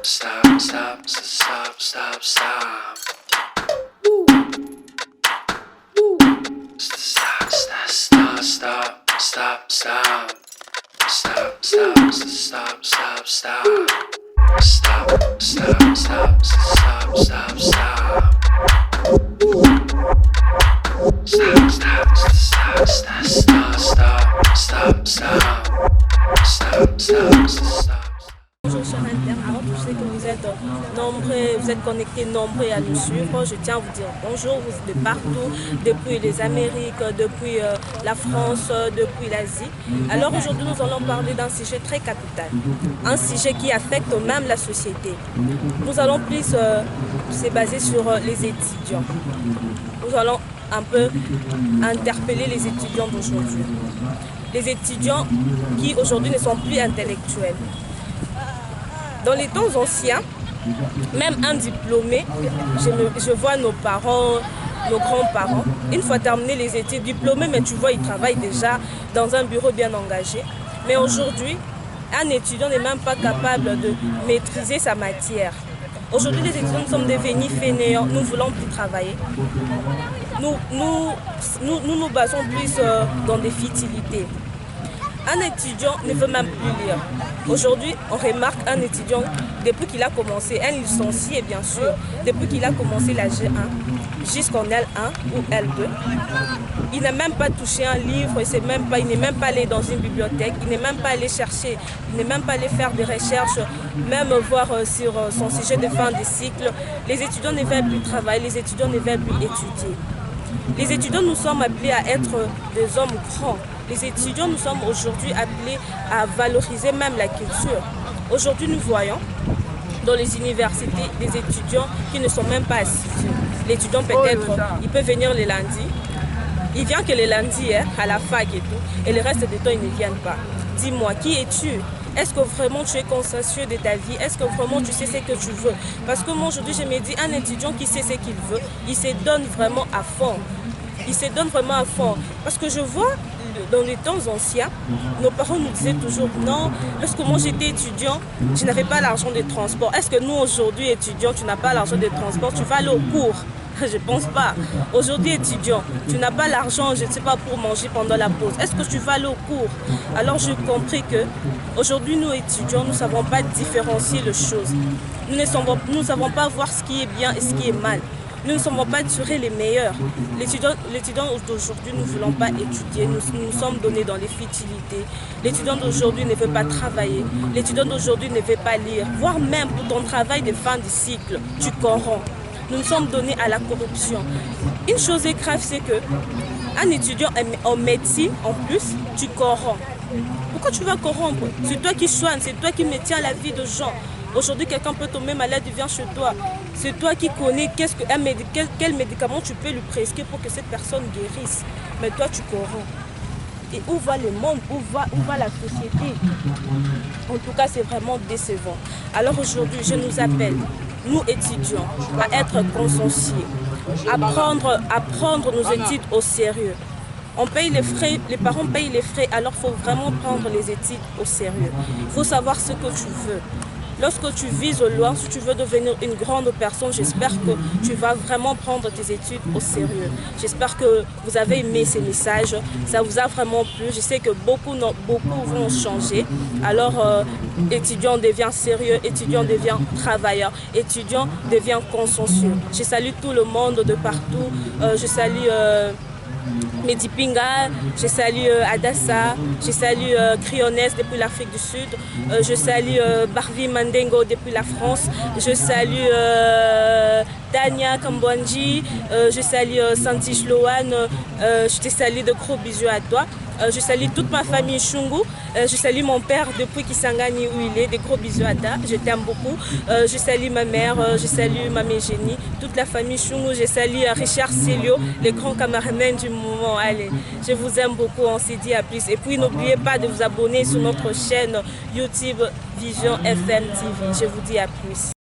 stop, stop, stop, stop, stop. Stop, stop, stop, stop, stop, stop. Stop, stop, stop, stop, stop. Stop, stop, stop, stop, stop, stop. Stop, stop, stop, stop, stop, stop, stop. Stop, stop, stop. Bonjour chers internautes, je sais que vous êtes nombreux, vous êtes connectés nombreux à nous suivre. Je tiens à vous dire bonjour, vous êtes de partout, depuis les Amériques, depuis la France, depuis l'Asie. Alors aujourd'hui nous allons parler d'un sujet très capital, un sujet qui affecte même la société. Nous allons plus se baser sur les étudiants. Nous allons un peu interpeller les étudiants d'aujourd'hui. Les étudiants qui aujourd'hui ne sont plus intellectuels. Dans les temps anciens, même un diplômé, je vois nos parents, nos grands-parents, une fois terminé les études, diplômés, mais tu vois, ils travaillent déjà dans un bureau bien engagé. Mais aujourd'hui, un étudiant n'est même pas capable de maîtriser sa matière. Aujourd'hui, les étudiants nous sommes devenus fainéants, nous ne voulons plus travailler. Nous basons plus dans des futilités. Un étudiant ne veut même plus lire. Aujourd'hui, on remarque un étudiant, depuis qu'il a commencé, un licencié bien sûr, depuis qu'il a commencé la G1 jusqu'en L1 ou L2, il n'a même pas touché un livre, il n'est même pas allé dans une bibliothèque, il n'est même pas allé chercher, il n'est même pas allé faire des recherches, même voir sur son sujet de fin de cycle. Les étudiants ne veulent plus travailler, les étudiants ne veulent plus étudier. Les étudiants, nous sommes appelés à être des hommes grands. Les étudiants, nous sommes aujourd'hui appelés à valoriser même la culture. Aujourd'hui, nous voyons dans les universités des étudiants qui ne sont même pas assidus. L'étudiant peut-être, il peut venir les lundis. Il vient que les lundis à la fac et tout. Et le reste du temps, ils ne viennent pas. Dis-moi, qui es-tu? Est-ce que vraiment tu es consciencieux de ta vie? Est-ce que vraiment tu sais ce que tu veux? Parce que moi aujourd'hui je me dis, un étudiant qui sait ce qu'il veut, il se donne vraiment à fond. Il se donne vraiment à fond. Parce que je vois dans les temps anciens, nos parents nous disaient toujours non, lorsque moi j'étais étudiant, je n'avais pas l'argent de transport. Est-ce que nous aujourd'hui étudiants, tu n'as pas l'argent de transport, tu vas aller au cours? Je ne pense pas. Aujourd'hui, étudiant, tu n'as pas l'argent, je ne sais pas, pour manger pendant la pause. Est-ce que tu vas aller au cours? Alors, j'ai compris que aujourd'hui, nous, étudiants, nous ne savons pas différencier les choses. Nous ne savons pas voir ce qui est bien et ce qui est mal. Nous ne savons pas tirer les meilleurs. L'étudiant d'aujourd'hui, nous ne voulons pas étudier. Nous sommes donnés dans les futilités. L'étudiant d'aujourd'hui ne veut pas travailler. L'étudiant d'aujourd'hui ne veut pas lire. Voire même pour ton travail de fin de cycle, tu corromps. Nous sommes donnés à la corruption. Une chose est grave, c'est que un étudiant en médecine, en plus, tu corromps. Pourquoi tu vas corrompre? C'est toi qui soignes, c'est toi qui maintiens la vie de gens. Aujourd'hui, quelqu'un peut tomber malade, il vient chez toi. C'est toi qui connais quel médicament tu peux lui prescrire pour que cette personne guérisse. Mais toi, tu corromps. Et où va le monde? Où va la société? En tout cas, c'est vraiment décevant. Alors aujourd'hui, je nous appelle, nous étudiants, à être consciencieux, à prendre nos études au sérieux. On paye les frais, les parents payent les frais, alors il faut vraiment prendre les études au sérieux. Il faut savoir ce que tu veux. Lorsque tu vises au loin, si tu veux devenir une grande personne, j'espère que tu vas vraiment prendre tes études au sérieux. J'espère que vous avez aimé ces messages, ça vous a vraiment plu. Je sais que beaucoup vont changer. Alors, étudiant devient sérieux, étudiant devient travailleur, étudiant devient consciencieux. Je salue tout le monde de partout. Je salue Mehdi Pinga, je salue Adassa, je salue Crionès depuis l'Afrique du Sud, je salue Barvi Mandengo depuis la France, je salue Tania Kambouandji, je salue Santi Shloan, je te salue de gros bisous à toi. Je salue toute ma famille Shungu, je salue mon père depuis Kisangani où il est, des gros bisous à toi, je t'aime beaucoup. Je salue ma mère, je salue ma Génie, toute la famille Shungu, je salue Richard Célio, les grands caméramans du moment. Allez, je vous aime beaucoup, on se dit à plus. Et puis n'oubliez pas de vous abonner sur notre chaîne YouTube Vision FM TV. Je vous dis à plus.